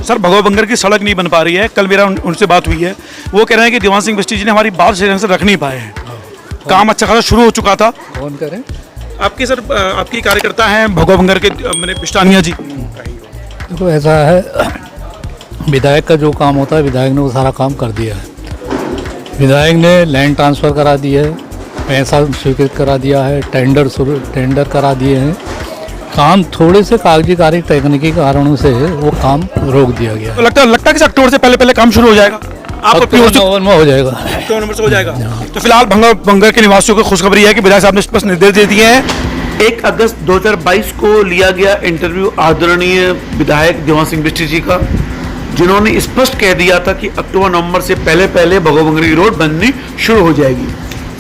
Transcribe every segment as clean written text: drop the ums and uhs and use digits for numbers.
Sir भगवा बंगर की सड़क नहीं बन पा रही है। कल मेरा उनसे बात हुई है, वो कह रहे हैं कि दीवान सिंह बिष्ट जी ने हमारी बात से रख नहीं पाए हैं। काम अच्छा खासा शुरू हो चुका था। कौन करें? आपके सर आपकी कार्यकर्ता हैं भगवा बंगर के मैंने बिष्टानिया जी। देखो ऐसा है, विधायक का जो काम होता है विधायक ने वो सारा काम कर दिया है। विधायक ने लैंड ट्रांसफ़र करा दिया है, पैसा स्वीकृत करा दिया है, टेंडर करा दिए हैं। काम थोड़े से कागजी कार्य तकनीकी कारणों से वो काम रोक दिया गया। तो लगता है कि अक्टूबर से पहले काम शुरू हो जाएगा। आप अपनी ओर से नवंबर में हो जाएगा। अक्टूबर नंबर से हो जाएगा। तो फिलहाल भगवा बंगर के निवासियों को खुशखबरी है कि विधायक साहब ने स्पष्ट निर्देश दे दिए हैं। 1 अगस्त 2022 को लिया गया इंटरव्यू आदरणीय विधायक दीवान सिंह बिष्ट जी का, जिन्होंने स्पष्ट कह दिया था कि अक्टूबर नवंबर से पहले भगवा बंगर की रोड बननी शुरू हो जाएगी।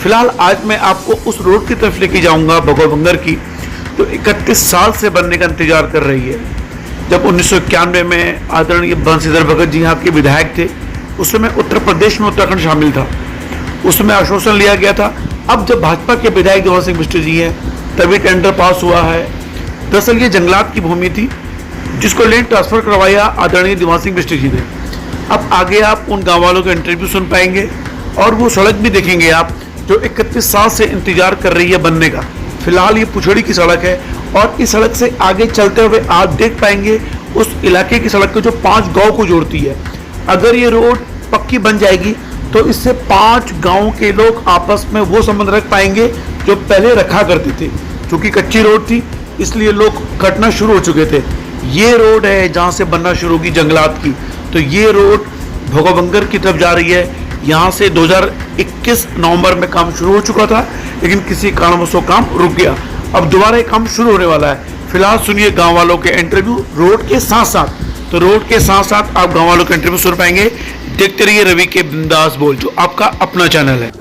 फिलहाल आज मैं आपको उस रोड की तरफ लेके जाऊंगा भगवा बंगर की, जो 31 साल से बनने का इंतजार कर रही है। जब 1991 में आदरणीय बंशीधर भगत जी यहाँ के विधायक थे, उस समय उत्तर प्रदेश में उत्तराखंड शामिल था, उस समय आश्वासन लिया गया था। अब जब भाजपा के विधायक दीवान सिंह बिष्ट जी हैं, तभी टेंडर पास हुआ है। दरअसल ये जंगलात की भूमि थी, जिसको लैंड ट्रांसफर करवाया आदरणीय दीवान सिंह बिष्ट जी ने। अब आगे आप उन गाँव वालों के इंटरव्यू सुन पाएंगे और वो सड़क भी देखेंगे आप, जो 31 साल से इंतजार कर रही है बनने का। फिलहाल ये पुछड़ी की सड़क है और इस सड़क से आगे चलते हुए आप देख पाएंगे उस इलाके की सड़क को जो 5 गांव को जोड़ती है। अगर ये रोड पक्की बन जाएगी तो इससे 5 गांव के लोग आपस में वो संबंध रख पाएंगे जो पहले रखा करते थे। क्योंकि कच्ची रोड थी इसलिए लोग कटना शुरू हो चुके थे। ये रोड है जहाँ से बनना शुरू होगी जंगलात की। तो ये रोड भगवा बंगर की तरफ जा रही है। यहाँ से 2021 नवंबर में काम शुरू हो चुका था, लेकिन किसी कारणवश काम रुक गया। अब दोबारा ये काम शुरू होने वाला है। फिलहाल सुनिए गांव वालों के इंटरव्यू रोड के साथ साथ। तो रोड के साथ साथ आप गांव वालों के इंटरव्यू सुन पाएंगे। देखते रहिए रवि के बिंदास बोल, जो आपका अपना चैनल है।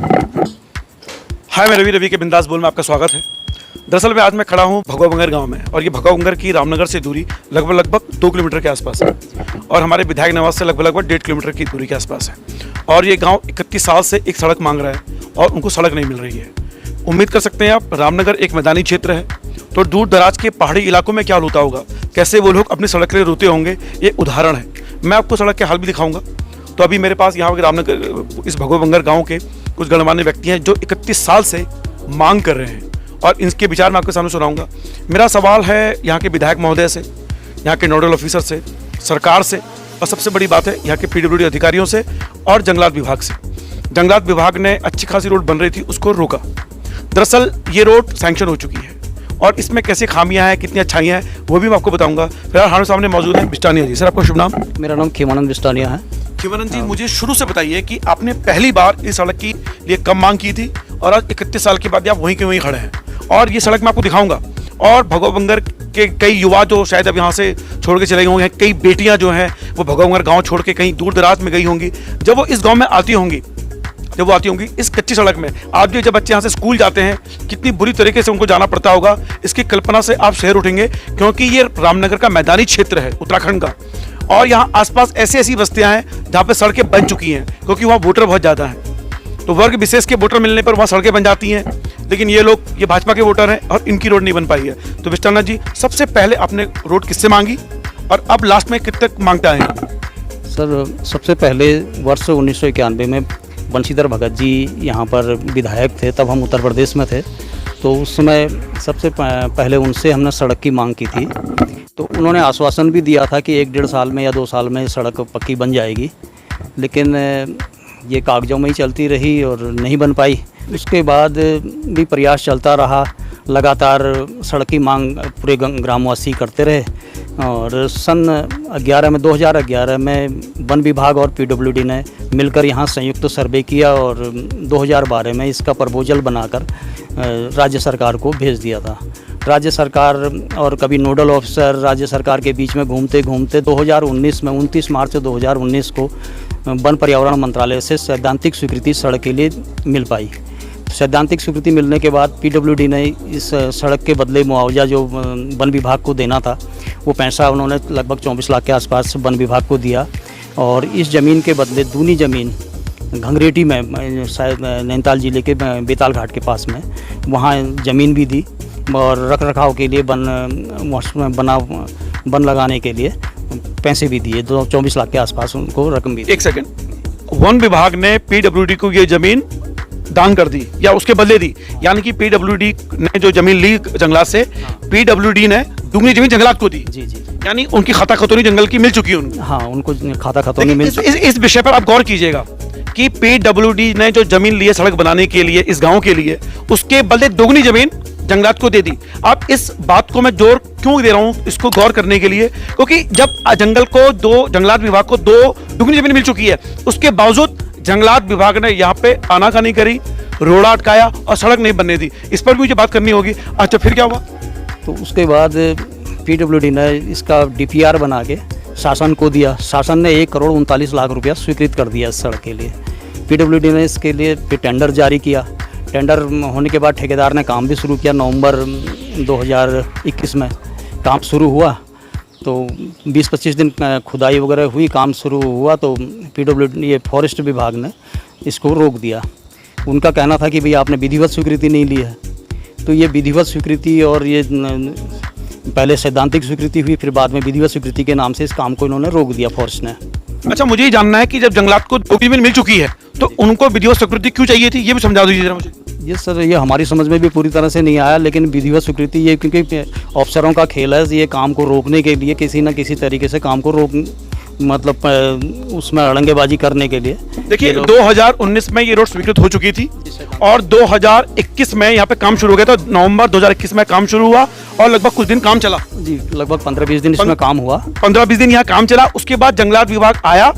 हाय, मैं रवि के बिंदास बोल में आपका स्वागत है। दरअसल आज मैं खड़ा हूँ भगवा बंगर गाँव में, और ये भगवा बंगर की रामनगर से दूरी लगभग 2 किलोमीटर के आसपास है, और हमारे विधायक निवास से लगभग 1.5 किलोमीटर की दूरी के आसपास है। और ये गांव 31 साल से एक सड़क मांग रहा है और उनको सड़क नहीं मिल रही है। उम्मीद कर सकते हैं आप, रामनगर एक मैदानी क्षेत्र है, तो दूर दराज के पहाड़ी इलाकों में क्या होता होगा, कैसे वो लोग अपनी सड़क के लिए रोते होंगे, ये उदाहरण है। मैं आपको सड़क के हाल भी दिखाऊंगा। तो अभी मेरे पास यहाँ के रामनगर इस भगवा बंगर गाँव के कुछ गणमान्य व्यक्ति हैं जो 31 साल से मांग कर रहे हैं, और इनके विचार मैं आपके सामने सुनाऊंगा। मेरा सवाल है यहाँ के विधायक महोदय से, यहाँ के नोडल ऑफिसर से, सरकार से, और सबसे बड़ी बात है यहाँ के PWD अधिकारियों से और जंगलात विभाग से। जंगलात विभाग ने अच्छी खासी रोड बन रही थी, उसको रोका। दरअसल ये रोड सैंक्शन हो चुकी है, और इसमें कैसे खामियां हैं, कितनी अच्छाइयां हैं, वो भी मैं आपको बताऊंगा। फिलहाल हमारे सामने मौजूद है बिष्टानिया जी। सर, आपका शुभ नाम? मेरा नाम खीमानंद बिष्टानिया है। खीमानंद जी, मुझे शुरू से बताइए कि आपने पहली बार इस सड़क की लिए कब मांग की थी, और आज 31 साल के बाद आप वहीं के वहीं खड़े हैं। और ये सड़क मैं आपको दिखाऊंगा। और भगवा बंगर के कई युवा जो शायद अब यहाँ से छोड़ के चले गए होंगे, कई बेटियां जो हैं वो भगवा बंगर गाँव छोड़ के कहीं दूर दराज में गई होंगी। जब वो इस गाँव में आती होंगी, इस कच्ची सड़क में, आज भी जब बच्चे यहाँ से स्कूल जाते हैं, कितनी बुरी तरीके से उनको जाना पड़ता होगा, इसकी कल्पना से आप शहर उठेंगे। क्योंकि ये रामनगर का मैदानी क्षेत्र है उत्तराखंड का, और यहाँ आसपास ऐसी बस्तियाँ हैं जहाँ पे सड़कें बन चुकी हैं, क्योंकि वहाँ वोटर बहुत ज़्यादा हैं। तो वर्ग विशेष के वोटर मिलने पर वहाँ सड़कें बन जाती हैं, लेकिन ये लोग, ये भाजपा के वोटर हैं और इनकी रोड नहीं बन पाई है। तो बिष्टाना जी, सबसे पहले आपने रोड किससे मांगी और अब लास्ट में कितने तक मांगता है? सर, सबसे पहले वर्ष 1991 में बंशीधर भगत जी यहाँ पर विधायक थे, तब हम उत्तर प्रदेश में थे। तो उस समय सबसे पहले उनसे हमने सड़क की मांग की थी। तो उन्होंने आश्वासन भी दिया था कि 1-1.5 साल में या 2 साल में सड़क पक्की बन जाएगी, लेकिन ये कागजों में ही चलती रही और नहीं बन पाई। उसके बाद भी प्रयास चलता रहा, लगातार सड़क की मांग पूरे ग्रामवासी करते रहे। और सन 2011 में वन विभाग और PWD ने मिलकर यहाँ संयुक्त सर्वे किया, और 2012 में इसका प्रपोजल बनाकर राज्य सरकार को भेज दिया था। राज्य सरकार और कभी नोडल ऑफिसर राज्य सरकार के बीच में घूमते घूमते 2019 में 29 मार्च 2019 को वन पर्यावरण मंत्रालय से सैद्धांतिक स्वीकृति सड़क के लिए मिल पाई। सैद्धांतिक स्वीकृति मिलने के बाद PWD ने इस सड़क के बदले मुआवजा जो वन विभाग को देना था, वो पैसा उन्होंने लगभग 24 लाख के आसपास वन विभाग को दिया। और इस ज़मीन के बदले दूनी ज़मीन घंगरेटी में, शायद नैनीताल ज़िले के बेताल घाट के पास में, वहाँ ज़मीन भी दी, और रख रखाव के लिए वन लगाने के लिए पैसे भी दिए, 24 लाख के आसपास उनको रकम भी दी। एक सेकंड, वन विभाग ने पीडब्ल्यूडी को ये जमीन दान कर दी या उसके बदले दी, यानी कि पीडब्ल्यूडी ने जो जमीन ली जंगलात से, पीडब्ल्यूडी ने दुगनी जमीन जंगलात को दी। जी जी। यानी उनकी खाता खतौनी जंगल की मिल चुकी है उनको। हाँ, उनको खाता खतौनी मिल इस विषय पर आप गौर कीजिएगा कि पीडब्ल्यूडी ने जो जमीन ली है सड़क बनाने के लिए इस गांव के लिए, उसके बदले दोगुनी जमीन जंगलात को दे दी। आप इस बात को मैं जोर क्यों दे रहा हूं, इसको गौर करने के लिए, क्योंकि जब जंगलात विभाग को दुगनी जमीन मिल चुकी है, उसके बावजूद जंगलात विभाग ने यहाँ पे आनाकानी करी, रोड़ा अटकाया और सड़क नहीं बनने दी। इस पर भी मुझे बात करनी होगी। अच्छा, फिर क्या हुआ? तो उसके बाद पीडब्ल्यूडी ने इसका डीपीआर बना के शासन को दिया। शासन ने 1 करोड़ 39 लाख रुपया स्वीकृत कर दिया इस सड़क के लिए। पीडब्ल्यूडी ने इसके लिए फिर टेंडर जारी किया। टेंडर होने के बाद ठेकेदार ने काम भी शुरू किया। नवंबर 2021 में काम शुरू हुआ, तो 20-25 दिन खुदाई वगैरह हुई, काम शुरू हुआ, तो पीडब्ल्यूडी ये फॉरेस्ट विभाग ने इसको रोक दिया। उनका कहना था कि भाई आपने विधिवत स्वीकृति नहीं ली है। तो ये विधिवत स्वीकृति और ये पहले सैद्धांतिक स्वीकृति हुई, फिर बाद में विधिवत स्वीकृति के नाम से इस काम को इन्होंने रोक दिया फॉरेस्ट ने। अच्छा, मुझे ये जानना है कि जब जंगलात को दोगुनी जमीन मिल चुकी है तो उनको विधिवत स्वीकृति क्यों चाहिए थी, ये भी समझा दीजिए जरा मुझे। ये सर, ये हमारी समझ में भी पूरी तरह से नहीं आया, लेकिन विधिवत स्वीकृति ये क्योंकि अफसरों का खेल है, ये काम को रोकने के लिए किसी न किसी तरीके से काम को मतलब उसमें अड़ंगेबाजी करने के लिए। देखिए, 2019 में ये रोड स्वीकृत हो चुकी थी और 2021 में यहाँ पे काम शुरू हो गया था। नवंबर 2021 में काम शुरू हुआ और लगभग कुछ दिन काम चला। जी, लगभग 15-20 दिन इसमें काम हुआ। 15-20 दिन यहाँ काम चला। उसके बाद जंगलात विभाग आया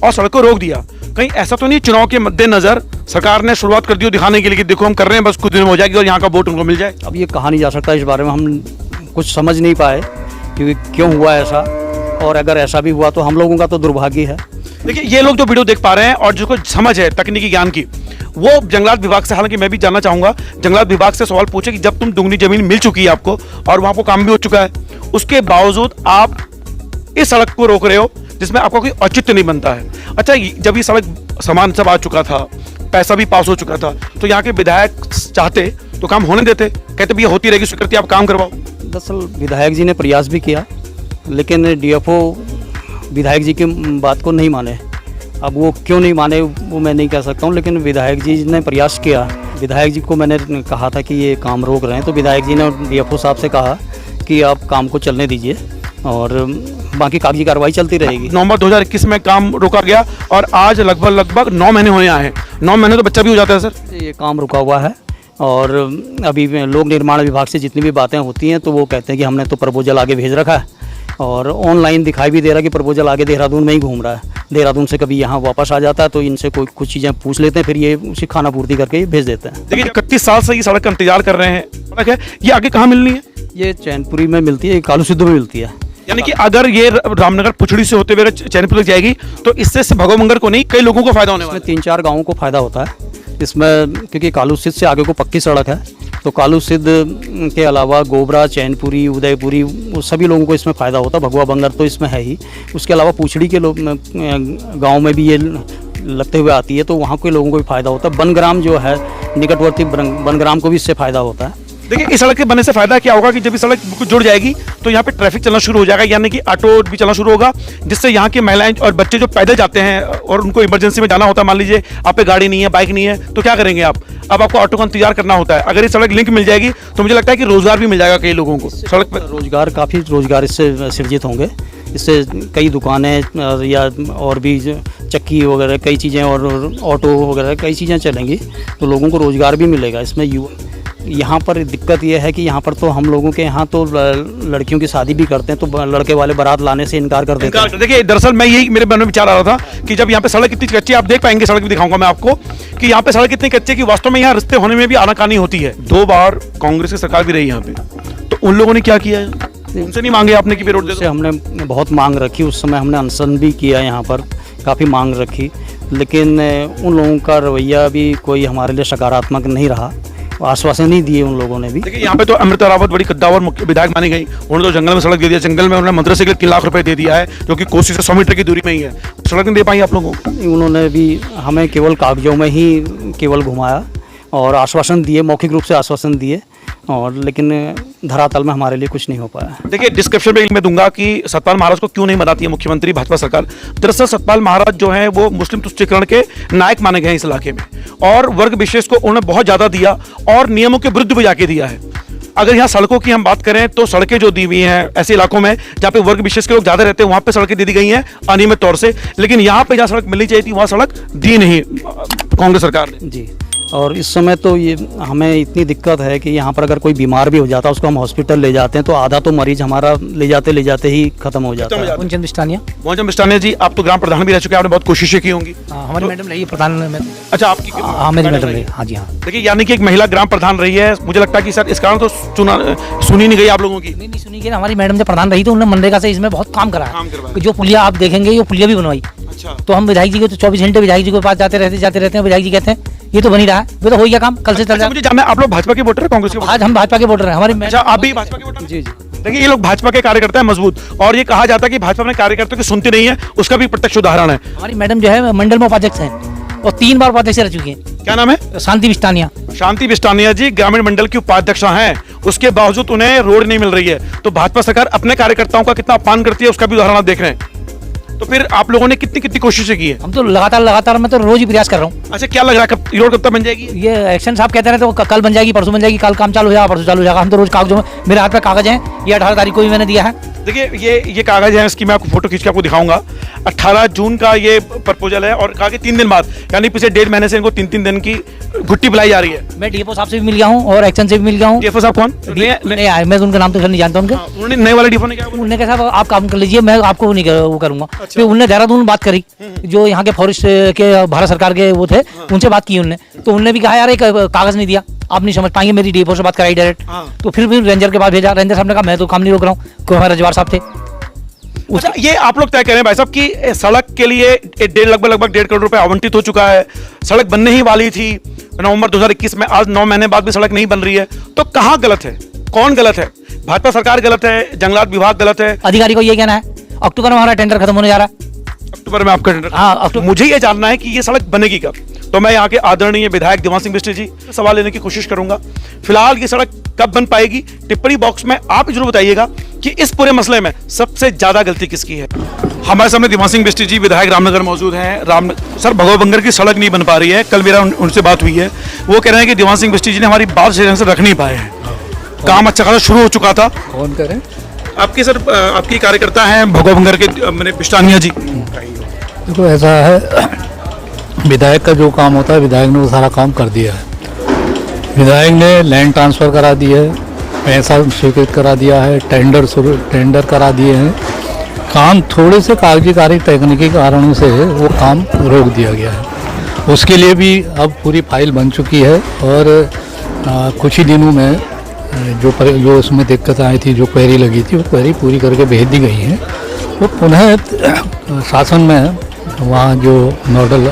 और सड़क को रोक दिया। कहीं ऐसा तो नहीं चुनाव के मद्देनजर सरकार ने शुरुआत कर दी दिखाने के लिए कि देखो हम कर रहे हैं, बस कुछ दिन में हो जाएगी और यहाँ का वोट उनको मिल जाए? अब ये कहा नहीं जा सकता, इस बारे में हम कुछ समझ नहीं पाए कि क्यों हुआ ऐसा, और अगर ऐसा भी हुआ तो हम लोगों का तो दुर्भाग्य है। देखिए, ये लोग जो वीडियो देख पा रहे हैं और जिसको समझ है तकनीकी ज्ञान की, वो जंगलात विभाग से, हालांकि मैं भी जानना चाहूंगा, जंगलात विभाग से सवाल पूछे कि जब तुम दुगनी जमीन मिल चुकी है आपको और वहां को काम भी हो चुका है, उसके बावजूद आप इस सड़क को रोक रहे हो जिसमें आपका कोई औचित्य नहीं बनता है। अच्छा, जब ये सड़क सामान सब आ चुका था, पैसा भी पास हो चुका था, तो यहाँ के विधायक चाहते तो काम होने देते, कहते भी होती रहेगी स्वीकृति, आप काम करवाओ। दरअसल विधायक जी ने प्रयास भी किया, लेकिन डीएफओ विधायक जी की बात को नहीं माने। अब वो क्यों नहीं माने वो मैं नहीं कह सकता हूँ, लेकिन विधायक जी ने प्रयास किया। विधायक जी को मैंने कहा था कि ये काम रोक रहे हैं, तो विधायक जी ने डीएफओ साहब से कहा कि आप काम को चलने दीजिए और बाकी कागजी कार्रवाई चलती रहेगी। नवंबर 2021 में काम रोका गया और आज लगभग 9 महीने होने आए हैं। 9 महीने तो बच्चा भी हो जाता है सर। ये काम रुका हुआ है और अभी लोक निर्माण विभाग से जितनी भी बातें होती हैं तो वो कहते हैं कि हमने तो प्रपोजल आगे भेज रखा है, और ऑनलाइन दिखाई भी दे रहा है कि प्रपोजल आगे देहरादून में ही घूम रहा है। देहरादून से कभी यहाँ वापस आ जाता है, तो इनसे कुछ चीज़ें पूछ लेते हैं, फिर ये उसी खाना पूर्ति करके भेज देते हैं। देखिए, 31 साल से ये सड़क का इंतजार कर रहे हैं, सड़क है, ये आगे कहाँ मिलनी है? ये चैनपुरी में मिलती है, कालू सिद्धू में मिलती है। यानी कि अगर ये रामनगर पुछड़ी से होते हुए चैनपुर तक जाएगी तो इससे भगोमंगर को नहीं, कई लोगों को फायदा होने वाला है। इसमें 3-4 गाँवों को फायदा होता है इसमें, क्योंकि कालू सिद्ध से आगे को पक्की सड़क है, तो कालू सिद्ध के अलावा गोबरा, चैनपुरी, उदयपुरी, वो सभी लोगों को इसमें फ़ायदा होता है। भगवा बंगर तो इसमें है ही, उसके अलावा पुछड़ी के लोग गांव में भी ये लगते हुए आती है, तो वहाँ के लोगों को भी फ़ायदा होता है। बनग्राम जो है निकटवर्ती बनग्राम को भी इससे फ़ायदा होता है। देखिए, इस सड़क के बनने से फायदा क्या होगा कि जब इस सड़क जुड़ जाएगी तो यहाँ पे ट्रैफिक चलना शुरू हो जाएगा, यानी कि ऑटो भी चलना शुरू होगा, जिससे यहाँ की महिलाएं और बच्चे जो पैदल जाते हैं और उनको इमरजेंसी में जाना होता है, मान लीजिए आप पे गाड़ी नहीं है, बाइक नहीं है, तो क्या करेंगे आप? अब आपको ऑटो का इंतजार करना होता है। अगर ये सड़क लिंक मिल जाएगी तो मुझे लगता है कि रोजगार भी मिल जाएगा कई लोगों को। सड़क पर रोजगार, काफ़ी रोजगार इससे सृजित होंगे। इससे कई दुकानें या और भी चक्की वगैरह कई चीज़ें और ऑटो वगैरह कई चीज़ें चलेंगी, तो लोगों को रोजगार भी मिलेगा इसमें। यहाँ पर दिक्कत यह है कि यहाँ पर तो हम लोगों के यहाँ तो लड़कियों की शादी भी करते हैं, तो लड़के वाले बारात लाने से इनकार कर देते हैं। देखिए, दरअसल मैं यही मेरे मन में विचार आ रहा था कि जब यहाँ पे सड़क इतनी कच्ची, आप देख पाएंगे, सड़क भी दिखाऊंगा मैं आपको कि यहाँ पे सड़क इतनी कच्ची कि वास्तव में यहाँ रास्ते होने में भी आनाकानी होती है। 2 बार कांग्रेस की सरकार भी रही यहाँ पे, तो उन लोगों ने क्या किया है? उनसे नहीं मांगे आपने कि रोड दे दो? हमने बहुत मांग रखी, उस समय हमने अनशन भी किया, यहाँ पर काफ़ी मांग रखी, लेकिन उन लोगों का रवैया भी कोई हमारे लिए सकारात्मक नहीं रहा, आश्वासन नहीं दिए उन लोगों ने भी। देखिए, यहाँ पे तो अमृता रावत बड़ी कद्दावर मुख्य विधायक मानी गई। उन्होंने तो जंगल में सड़क दे दिया, जंगल में उन्होंने मंदिर से 3 लाख रुपए दे दिया है, जो कि कोसी से 100 मीटर की दूरी में ही है। सड़क नहीं दे पाई आप लोगों को? उन्होंने भी हमें केवल कागजों में ही केवल घुमाया और आश्वासन दिए, मौखिक रूप से आश्वासन दिए, और लेकिन धरातल में हमारे लिए कुछ नहीं हो पाया। देखिए, डिस्क्रिप्शन में मैं दूंगा कि सतपाल महाराज को क्यों नहीं बनाती है मुख्यमंत्री भाजपा सरकार। दरअसल सतपाल महाराज जो हैं वो मुस्लिम तुष्टीकरण के नायक माने गए हैं इस इलाके में, और वर्ग विशेष को उन्होंने बहुत ज्यादा दिया और नियमों के विरुद्ध भी जाके दिया है। अगर यहाँ सड़कों की हम बात करें तो सड़कें जो दी हुई हैं ऐसे इलाकों में जहाँ पे वर्ग विशेष के लोग ज्यादा रहते हैं वहां पे सड़कें दे दी गई हैं अनियमित तौर से, लेकिन यहाँ पे जहाँ सड़क मिलनी चाहिए थी वहां सड़क दी नहीं कांग्रेस सरकार ने। जी, और इस समय तो ये हमें इतनी दिक्कत है कि यहाँ पर अगर कोई बीमार भी हो जाता है उसको हम हॉस्पिटल ले जाते हैं तो आधा तो मरीज हमारा ले जाते ही खत्म हो जाता है। मुंचन बिस्टानिया। मोहन बिस्टानिया जी, आप तो ग्राम प्रधान भी रह चुके हैं, आपने बहुत कोशिशें की होंगी। हमारी मैडम रही है प्रधान में। अच्छा, आपकी हाँ, मेरी मैडम रही। हाँ जी, हाँ। देखिए, यानी कि एक महिला ग्राम प्रधान रही है। मुझे लगता है कि सर इस कारण तो सुनी नहीं गई आप लोगों की। नहीं सुनी कि हमारी मैडम जब प्रधान रही तो उन्होंने मनरेगा से इसमें बहुत काम करा काम करवाया। जो पुलिया आप देखेंगे ये पुलिया भी बनवाई। अच्छा, तो हम विधायक जी को तो 24 घंटे विधायक जी के पास जाते रहते हैं। विधायक जी कहते हैं ये तो बनी रहा है, ये तो हो गया काम, कल से चल रहा मुझे जानना है, आप लोग भाजपा के वोटर है कांग्रेस के? है। आज हम भाजपा के वोटर हैं। हमारी अच्छा, आप भी भाजपा के वोटर? जी जी। देखिए, ये लोग भाजपा के कार्यकर्ता हैं मजबूत, और ये कहा जाता है कि भाजपा अपने कार्यकर्ताओं की सुनती नहीं है, उसका भी प्रत्यक्ष उदाहरण है। हमारी मैडम जो है मंडल में उपाध्यक्ष हैं और 3 बार उपाध्यक्ष रह चुकी हैं। क्या नाम है? शांति बिस्टानिया। शांति बिस्टानिया जी ग्रामीण मंडल की उपाध्यक्षा हैं, उसके बावजूद उन्हें रोड नहीं मिल रही है। तो भाजपा सरकार अपने कार्यकर्ताओं का कितना अपमान करती है उसका भी उदाहरण आप देख रहे हैं। तो फिर आप लोगों ने कितनी कोशिशें की है? हम तो लगातार मैं तो रोज ही प्रयास कर रहा हूँ। अच्छा, क्या लग रहा है कब रोड कब तक बन जाएगी? ये एक्शन साहब कहते रहे तो कल बन जाएगी, परसों बन जाएगी, कल काम चालू हो जाएगा, परसों चालू हो जाएगा। हम तो रोज कागजों में, मेरे हाथ पे कागज हैं, ये 18 तारीख को भी मैंने दिया है। देखिए, ये कागज है, इसकी मैं आपको फोटो खींच के आपको दिखाऊंगा। 18 जून का ये प्रपोजल है, और कहा कि 3 दिन बाद, यानी पिछले 1.5 महीने से इनको 3 दिन की गुट्टी बुलाई जा रही है। मैं डीएफओ साहब से भी मिल गया हूँ और एक्शन से भी मिल गया हूँ। डीएफओ साहब कौन? नहीं आए, मैं उनका नाम तो नहीं जानता उनका। उन्होंने नए वाले डीएफओ ने क्या बोला? उन्होंने कहा साहब आप काम कर लीजिए, मैं आपको नहीं वो करूंगा। फिर उन्होंने देहरादून बात करी, जो यहाँ के फॉरेस्ट के भारत सरकार के वो थे, उनसे बात की उन्होंने, तो उन्होंने भी कहा यार एक कागज नहीं दिया, आप नहीं समझ पाएंगे। मेरी डीएफओ से बात कराई डायरेक्ट। तो फिर भी रेंजर के पास भेजा, रेंजर साहब ने कहा मैं तो काम नहीं रोक रहा हूँ, क्योंकि हमारे रजवार साहब थे। अच्छा, ये आप लोग तय करें भाई साहब कि सड़क के लिए लगभग 1.5 करोड़ रुपए आवंटित हो चुका है, सड़क बनने ही वाली थी नवंबर 2021 में, आज 9 महीने बाद भी सड़क नहीं बन रही है, तो कहाँ गलत है? कौन गलत है? भाजपा सरकार गलत है? जंगलात विभाग गलत है? अधिकारी को ये कहना है अक्टूबर में हमारा टेंडर खत्म होने जा रहा है। अक्टूबर में आपका टेंडर? हाँ, अक्टूबर। मुझे ये जानना है कि ये सड़क बनेगी कब। तो मैं यहाँ के आदरणीय विधायक देवांश सिंह बिष्ट जी सवाल लेने की कोशिश करूंगा। फिलहाल ये सड़क कब बन पाएगी, टिप्पणी बॉक्स में आप जरूर बताइएगा कि इस पूरे मसले में सबसे ज्यादा गलती किसकी है। हमारे सामने देवांश सिंह बिष्ट जी विधायक रामनगर मौजूद हैं। सर, भगवा बंगर की सड़क नहीं बन पा रही है, कल मेरा उनसे बात हुई है, वो कह रहे हैं कि देवांश सिंह बिष्ट जी ने हमारी बात से रख नहीं पाए हैं। काम अच्छा खासा शुरू हो चुका था। कौन करें? आपके सर, आपकी कार्यकर्ता हैं भगवा बंगर के मैंने बिष्टानिया जी। देखो, ऐसा है, विधायक का जो काम होता है विधायक ने वो सारा काम कर दिया है। विधायक ने लैंड ट्रांसफ़र करा दी है, पैसा स्वीकृत करा दिया है, टेंडर करा दिए हैं। काम थोड़े से कागजी कार्य तकनीकी कारणों से वो काम रोक दिया गया है। उसके लिए भी अब पूरी फाइल बन चुकी है, और कुछ ही दिनों में जो उसमें दिक्कत आई थी, जो क्वेरी लगी थी, वो क्वेरी पूरी करके भेज दी गई है। वो पुनः शासन में वहाँ जो नोडल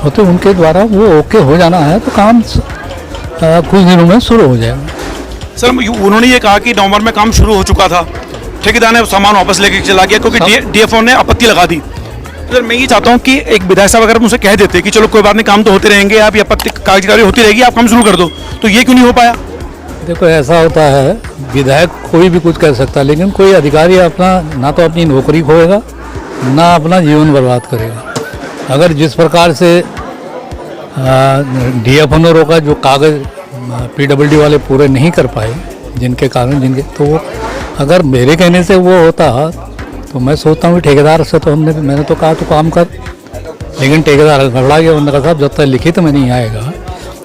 होते उनके द्वारा वो ओके हो जाना है, तो काम कुछ दिनों में शुरू हो जाएगा। सर, उन्होंने ये कहा कि नवंबर में काम शुरू हो चुका था, ठेकेदार ने सामान वापस लेके चला गया क्योंकि डीएफओ ने आपत्ति लगा दी। सर, मैं ये चाहता हूँ कि एक विधायक साहब अगर मुझसे कह देते कि चलो कोई बात नहीं, काम तो होते रहेंगे, आप ये आपत्ति कागजी कार्रवाई होती रहेगी, आप काम शुरू कर दो, तो ये क्यों नहीं हो पाया? देखो, ऐसा होता है, विधायक कोई भी कुछ कर सकता है, लेकिन कोई अधिकारी अपना ना तो अपनी नौकरी खोएगा ना अपना जीवन बर्बाद करेगा। अगर जिस प्रकार से डीएफओ ने रोका, जो कागज पीडब्ल्यूडी वाले पूरे नहीं कर पाए, जिनके कारण तो अगर मेरे कहने से वो होता तो मैं सोचता हूँ ठेकेदार से तो मैंने तो कहा तो काम कर, लेकिन ठेकेदार घबरा गया। उन्होंने कहा साहब जब तक लिखित में नहीं आएगा।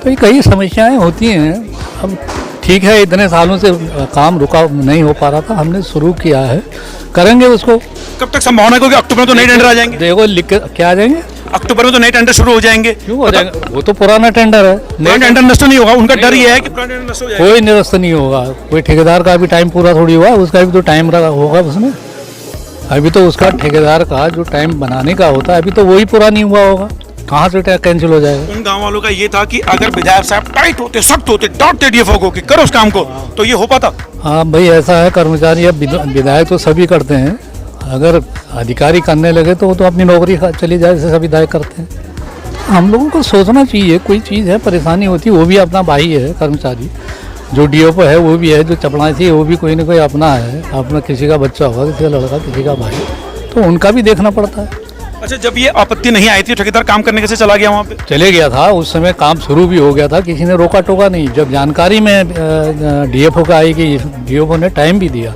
तो ये कई समस्याएं होती हैं। अब ठीक है, इतने सालों से काम रुका नहीं हो पा रहा था, हमने शुरू किया है, करेंगे उसको। कब तक संभावना है? क्योंकि अक्टूबर में तो नए टेंडर आ जाएंगे। देखो, लिख के क्या आ जाएंगे? अक्टूबर में तो नए टेंडर शुरू हो जाएंगे। क्यों हो जाएगा? वो तो पुराना टेंडर है, नया टेंडर नष्ट नहीं होगा। उनका डर ये है कि पुराना टेंडर नष्ट हो जाएगा। कोई निरस्त नहीं होगा। कोई ठेकेदार का भी टाइम पूरा थोड़ी हुआ, उसका भी तो टाइम रहा होगा उसमें। अभी तो उसका ठेकेदार का जो टाइम बनाने का होता है, अभी तो वही पूरा नहीं हुआ होगा, कहाँ से कैंसिल हो जाएगा? उन गांव वालों का ये था कि अगर विधायक साहब टाइट होते, सख्त होते, डांटते डीएफओ को कि करो उस काम को, तो ये हो पाता। हाँ भाई, ऐसा है, कर्मचारी अब विधायक तो सभी करते हैं, अगर अधिकारी करने लगे तो वो तो अपनी नौकरी चली जाए, जैसे सभी विधायक करते हैं। हम लोगों को सोचना चाहिए, कोई चीज़ है, परेशानी होती है, वो भी अपना भाई है कर्मचारी, जो डीओपो है वो भी है, जो चपड़ासी है वो भी कोई ना कोई अपना है, अपना किसी का बच्चा होगा, किसी का लड़का, किसी का भाई, तो उनका भी देखना पड़ता है। अच्छा, जब ये आपत्ति नहीं आई थी ठेकेदार काम करने कैसे चला गया वहाँ पे? चले गया था, उस समय काम शुरू भी हो गया था, किसी ने रोका टोका नहीं। जब जानकारी में डीएफओ का आई कि डीएफओ ने टाइम भी दिया,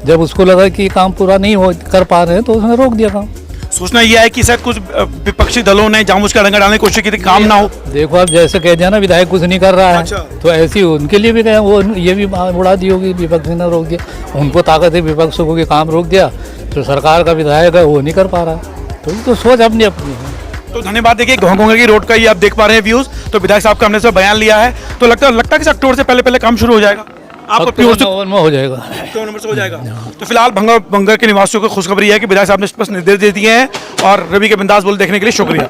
जब उसको लगा कि काम पूरा नहीं हो कर पा रहे हैं तो उसने रोक दिया काम। सूचना ये है कि शायद कुछ विपक्षी दलों ने जानबूझकर अड़ंगा डालने की कोशिश की थी, काम ना हो। देखो आप जैसे कह दिया ना विधायक कुछ नहीं कर रहा है, अच्छा। तो ऐसी उनके लिए भी कहें, वो ये भी उड़ा दी होगी, विपक्ष ने रोक दिया, उनको ताकत है विपक्षों को कि काम रोक दिया, तो सरकार का विधायक है वो नहीं कर पा रहा है, तो ये तो सोच अपनी अपनी है। तो धन्यवाद। देखिए घोंघोंगर की रोड का ये आप देख पा रहे हैं व्यूज, तो विधायक साहब का हमने से बयान लिया है, तो लगता है कि अक्टूबर से पहले काम शुरू हो जाएगा। आप अपनी ओर से अक्टूबर में हो जाएगा। अक्टूबर नंबर से हो जाएगा। तो फिलहाल भंगर के निवासियों को खुशखबरी है कि विधायक साहब ने स्पष्ट निर्देश दे दिए हैं, और रवि के बिंदास बोल देखने के लिए शुक्रिया।